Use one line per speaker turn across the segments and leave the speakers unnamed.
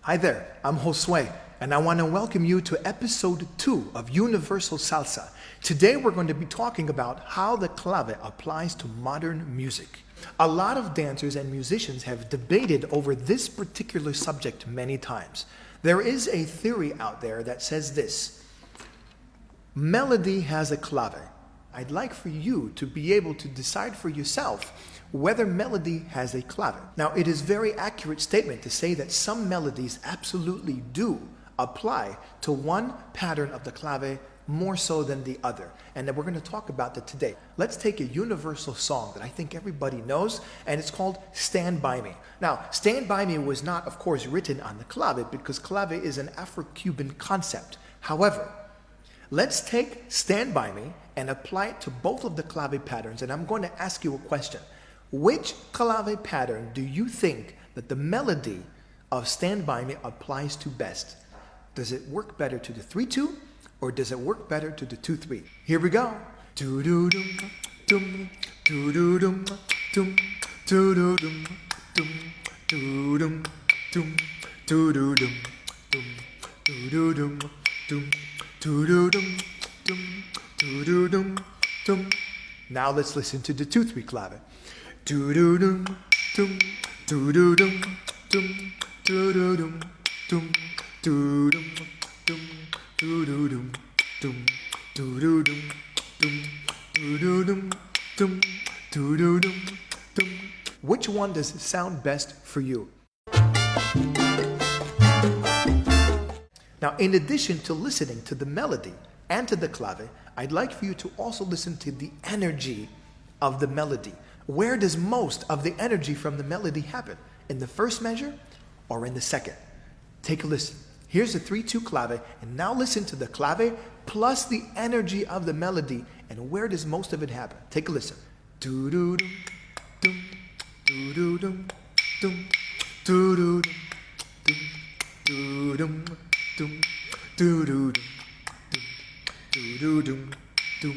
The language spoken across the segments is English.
Hi there, I'm Josue, and I want to welcome you to episode 2 of Universal Salsa. Today we're going to be talking about how the clave applies to modern music. A lot of dancers and musicians have debated over this particular subject many times. There is a theory out there that says this: melody has a clave. I'd like for you to be able to decide for yourself whether melody has a clave. Now, it is a very accurate statement to say that some melodies absolutely do apply to one pattern of the clave more so than the other. And we're going to talk about that today. Let's take a universal song that I think everybody knows, and it's called Stand By Me. Now, Stand By Me was not, of course, written on the clave because clave is an Afro-Cuban concept. However, let's take Stand By Me and apply it to both of the clave patterns, and I'm going to ask you a question. Which clave pattern do you think that the melody of Stand By Me applies to best? Does it work better to the 3-2 or does it work better to the 2-3? Here we go. Do-do-dum, dum, do-do-dum, dum, do-do-dum, dum, do-dum, dum, do-do-dum, dum, do-do-dum, dum, do-do-dum, dum, do-do-dum, dum. Now let's listen to the 2-3 clave. Do-do-dum, dum, do-do-dum, dum, do-do-dum, dum, do-dum, dum, do-do-dum, dum, do-do-dum, dum, do-do-dum, dum, do-do-dum, dum. Which one does it sound best for you? Now, in addition to listening to the melody and to the clave, I'd like for you to also listen to the energy of the melody. Where does most of the energy from the melody happen? In the first measure or in the second? Take a listen. Here's the 3-2 clave, and now listen to the clave plus the energy of the melody, and where does most of it happen? Take a listen. Do-do-dum, dum, do-do-dum, dum, do-do-dum, dum, do-dum, dum, do-do-dum, dum, do-do-dum, dum,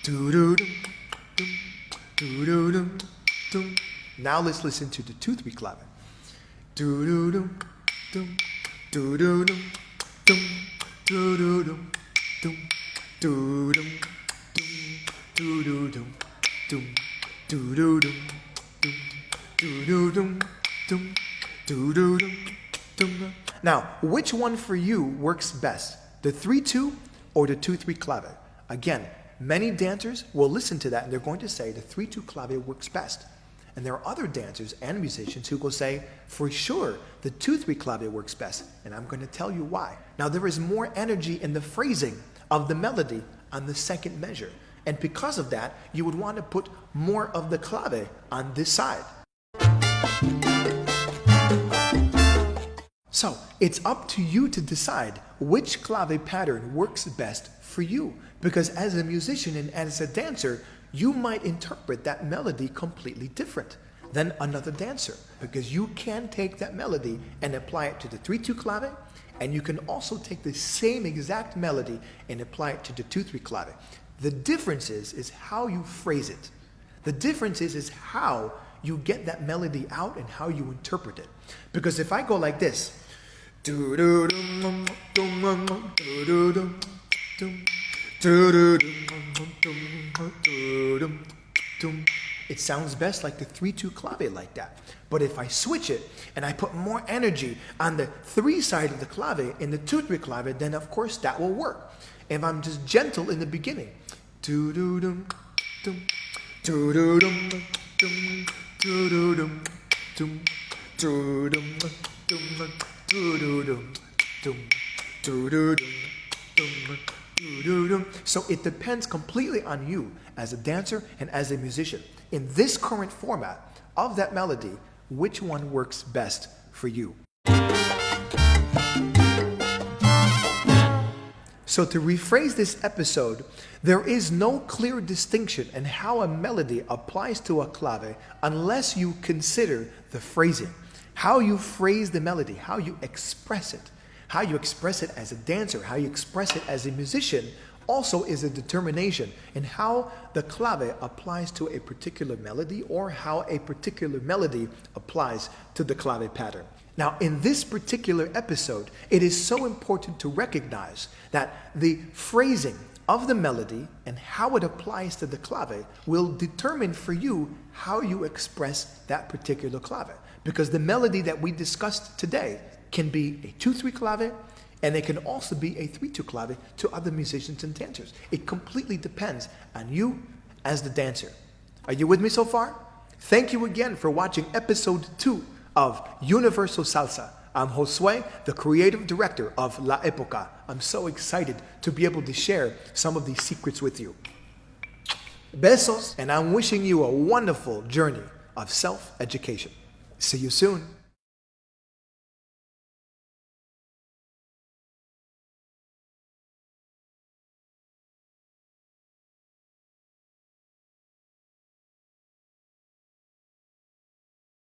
do-do-dum, dum, do-do-dum, dum. Now let's listen to the 2-3 clave. Do-do-dum, dum, do-do-dum, dum, do-do-dum, dum, do-dum, dum, do-do-dum, dum, do-do-dum, dum, do-do-dum, dum, do-do-dum, dum. Now, which one for you works best? The 3-2 or the 2-3 clave? Again, many dancers will listen to that and they're going to say the 3-2 clave works best. And there are other dancers and musicians who will say, for sure, the 2-3 clave works best. And I'm going to tell you why. Now, there is more energy in the phrasing of the melody on the second measure. And because of that, you would want to put more of the clave on this side. So, it's up to you to decide which clave pattern works best for you. Because as a musician and as a dancer, you might interpret that melody completely different than another dancer. Because you can take that melody and apply it to the 3-2 clave, and you can also take the same exact melody and apply it to the 2-3 clave. The difference is how you phrase it. The difference is how you get that melody out and how you interpret it. Because if I go like this, do-do-dum, dum, do-do-dum, dum, it sounds best like the 3-2 clave like that. But if I switch it and I put more energy on the 3 side of the clave in the 2-3 clave, then of course that will work. If I'm just gentle in the beginning, do-do-dum, dum, do-do-dum, dum, do-do-dum, dum, do-dum, dum, do-do-dum, dum, do-do-dum, dum. So it depends completely on you as a dancer and as a musician. In this current format of that melody, which one works best for you? So to rephrase this episode, there is no clear distinction in how a melody applies to a clave unless you consider the phrasing. How you phrase the melody, how you express it. How you express it as a dancer, how you express it as a musician, also is a determination in how the clave applies to a particular melody or how a particular melody applies to the clave pattern. Now, in this particular episode, it is so important to recognize that the phrasing of the melody and how it applies to the clave will determine for you how you express that particular clave. Because the melody that we discussed today can be a 2-3 clave, and it can also be a 3-2 clave to other musicians and dancers. It completely depends on you as the dancer. Are you with me so far? Thank you again for watching episode 2 of Universal Salsa. I'm Josue, the creative director of La Época. I'm so excited to be able to share some of these secrets with you. Besos, and I'm wishing you a wonderful journey of self-education. See you soon.